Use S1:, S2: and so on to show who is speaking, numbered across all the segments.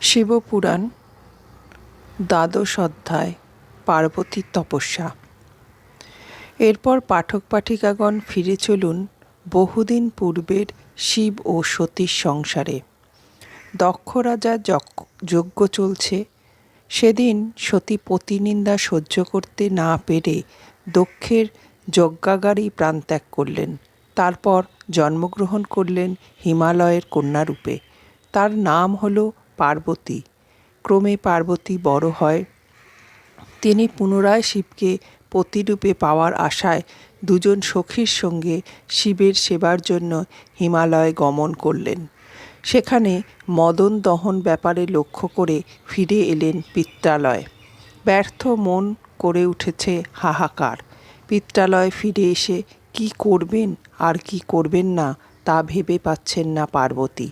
S1: শিবপুরাণ দ্বাদশ অধ্যায় পার্বতীর তপস্যা। এরপর পাঠক পাঠিকাগণ ফিরে চলুন বহুদিন পূর্বের শিব ও সতীর সংসারে। দক্ষ রাজার যজ্ঞ চলছে। সেদিন সতী পতিনিন্দা সহ্য করতে না পেরে দক্ষের যজ্ঞাগারেই প্রাণত্যাগ করলেন। তারপর জন্মগ্রহণ করলেন হিমালয়ের কন্যারূপে। তার নাম হল পার্বতী। ক্রমে পার্বতী বড় হয়। তিনি পুনরায় শিবকে পতিরূপে পাওয়ার আশায় দুজন সখীর সঙ্গে শিবের সেবার জন্য হিমালয়ে গমন করলেন। সেখানে মদন দহন ব্যাপারে লক্ষ্য করে ফিরে এলেন পিত্রালয়। ব্যর্থ মন করে উঠেছে হাহাকার। পিত্রালয়ে ফিরে এসে কি করবেন আর কি করবেন না তা ভেবে পাচ্ছেন না পার্বতী।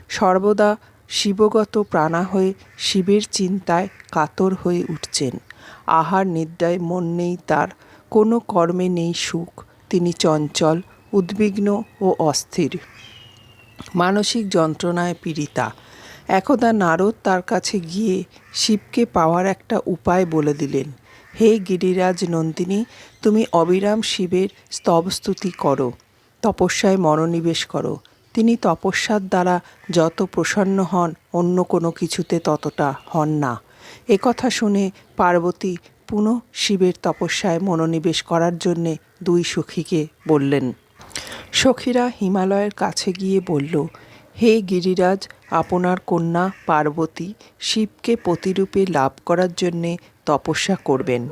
S1: সর্বদা শিবগত প্রাণা হয়ে শিবের চিন্তায় কাতর হয়ে উঠছেন। আহার নিদ্রায় মন নেই তার, কোনো কর্মে নেই সুখ। তিনি চঞ্চল, উদ্বিগ্ন ও অস্থির, মানসিক যন্ত্রণায় পীড়িতা। একদা নারদ তার কাছে গিয়ে শিবকে পাওয়ার একটা উপায় বলে দিলেন। হে গিরিরাজ নন্দিনী, তুমি অবিরাম শিবের স্তবস্তুতি করো, তপস্যায় মনোনিবেশ করো। তিনি তপস্যার দ্বারা যত প্রসন্ন হন অন্য কোনো কিছুতে ততটা হন না। একথা শুনে পার্বতী পুনঃ শিবের তপস্যায় মনোনিবেশ করার জন্যে দুই সখীকে বললেন। সখীরা হিমালয়ের কাছে গিয়ে বলল, হে গিরিরাজ, আপনার কন্যা পার্বতী শিবকে পতিরূপে লাভ করার জন্যে তপস্যা করবেন।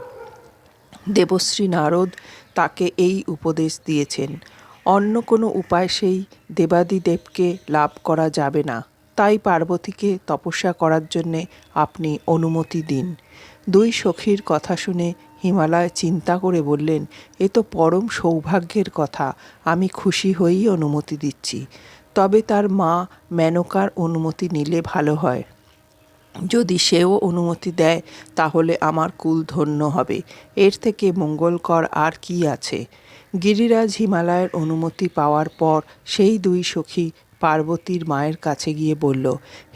S1: দেবশ্রী নারদ তাকে এই উপদেশ দিয়েছেন। অন্য কোনো উপায় সেই দেবাদিদেবকে লাভ করা যাবে না। তাই পার্বতীকে তপস্যা করার জন্যে আপনি অনুমতি দিন। দুই সখীর কথা শুনে হিমালয় চিন্তা করে বললেন, এ তো পরম সৌভাগ্যের কথা, আমি খুশি হয়েই অনুমতি দিচ্ছি। তবে তার মা মেনকার অনুমতি নিলে ভালো হয়। যদি সেও অনুমতি দেয় তাহলে আমার কুল ধন্য হবে। এর থেকে মঙ্গলকর আর কি আছে। গিরিরাজ হিমালয়ের অনুমতি পাওয়ার পর সেই দুই সখী পার্বতীর মায়ের কাছে গিয়ে বলল,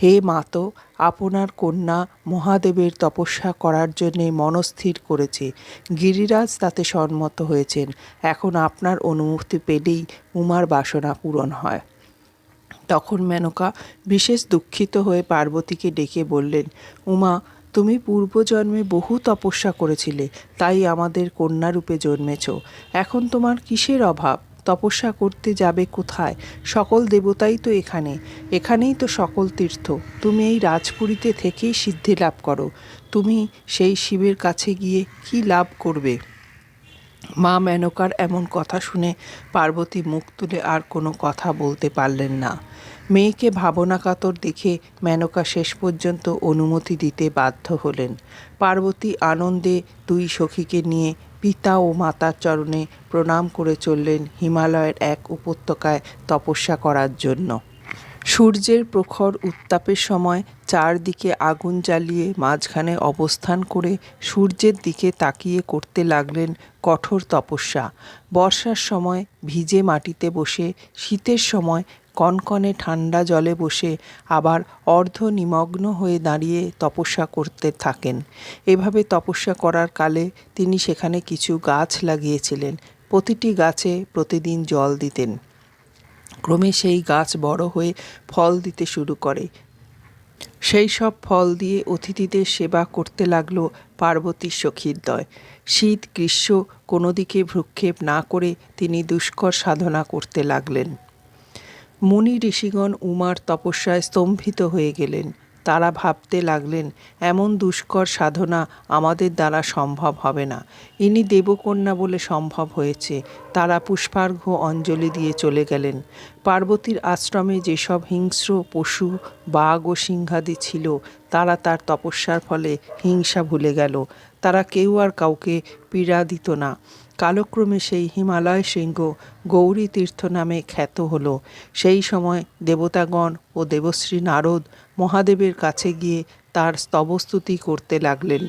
S1: হে মাতো, আপনার কন্যা মহাদেবের তপস্যা করার জন্যে মনস্থির করেছে। গিরিরাজ তাতে সম্মত হয়েছেন। এখন আপনার অনুমতি পেলেই উমার বাসনা পূরণ হয়। তখন মেনকা বিশেষ দুঃখিত হয়ে পার্বতীকে ডেকে বললেন, উমা, তুমি পূর্বজন্মে বহু তপস্যা করেছিলে, তাই আমাদের কন্যারূপে জন্মেছ। এখন তোমার কিসের অভাব? তপস্যা করতে যাবে কোথায়? সকল দেবতাই তো এখানেই তো সকল তীর্থ। তুমি এই রাজপুরীতে থেকেই সিদ্ধি লাভ করো। তুমি সেই শিবের কাছে গিয়ে কি লাভ করবে? মা মেনকার এমন কথা শুনে পার্বতী মুখ তুলে আর কোনো কথা বলতে পারলেন না। মেয়েকে ভাবনাকাতর দেখে মেনকা শেষ পর্যন্ত অনুমতি দিতে বাধ্য হলেন। পার্বতী আনন্দে দুই সখীকে নিয়ে পিতা ও মাতার চরণে প্রণাম করে চললেন হিমালয়ের এক উপত্যকায় তপস্যা করার জন্য। সূর্যের প্রখর উত্তাপের সময় চারদিকে আগুন জ্বালিয়ে মাঝখানে অবস্থান করে সূর্যের দিকে তাকিয়ে করতে লাগলেন কঠোর তপস্যা। বর্ষার সময় ভিজে মাটিতে বসে, শীতের সময় কনকনে ঠান্ডা জলে বসে, আবার অর্ধ নিমগ্ন হয়ে দাঁড়িয়ে তপস্যা করতে থাকেন। এভাবে তপস্যা করার কালে তিনি সেখানে কিছু গাছ লাগিয়েছিলেন। প্রতিটি গাছে প্রতিদিন জল দিতেন। ক্রমে সেই গাছ বড় হয়ে ফল দিতে শুরু করে। সেই সব ফল দিয়ে অতিথিদের সেবা করতে লাগলো পার্বতীর সখীদ্বয়। শীত গ্রীষ্ম কোনো দিকে ভ্রুক্ষেপ না করে তিনি দুষ্কর সাধনা করতে লাগলেন। মুনি ঋষিগণ উমার তপস্যায় স্তম্ভিত হয়ে গেলেন। তারা ভাবতে লাগলেন, এমন দুষ্কর সাধনা আমাদের দ্বারা সম্ভব হবে না। ইনি দেবকন্যা বলে সম্ভব হয়েছে। তারা পুষ্পার্ঘ্য অঞ্জলি দিয়ে চলে গেলেন। পার্বতীর আশ্রমে যেসব হিংস্র পশু, বাঘ ও সিংহাদি ছিল, তারা তার তপস্যার ফলে হিংসা ভুলে গেল। তারা কেউ আর কাউকে পীড়া দিত না। কালক্রমে সেই হিমালয় শৃঙ্গ গৌরী তীর্থ নামে খ্যাত হল। সেই সময় দেবতাগণ ও দেবশ্রী নারদ মহাদেবের কাছে গিয়ে তার স্তবস্তুতি করতে লাগলেন।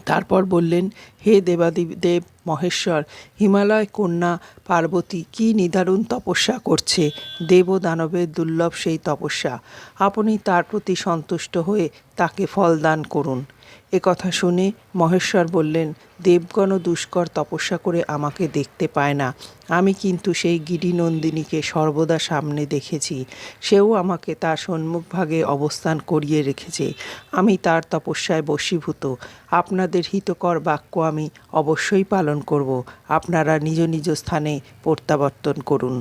S1: তারপর বললেন, হে দেবাদিদেব মহেশ্বর, হিমালয় কন্যা পার্বতী কী নিদারুণ তপস্যা করছে, দেব ও দানবের দুর্লভ সেই তপস্যা। আপনি তার প্রতি সন্তুষ্ট হয়ে তাকে ফল দান করুন। কথা শুনে মহেশ্বর বললেন, দেবগণ দুষ্কর তপস্যা করে আমাকে দেখতে পায় না, আমি কিন্তু সেই গিরিনন্দিনীকে সর্বদা সামনে দেখেছি। সেও আমাকে তার সম্মুখভাগে অবস্থান করিয়ে রেখেছে। আমি তার তপস্যায় বশীভূত। আপনাদের হিতকর বাক্য আমি অবশ্যই পালন করব। আপনারা নিজ নিজ স্থানে প্রত্যাবর্তন করুন।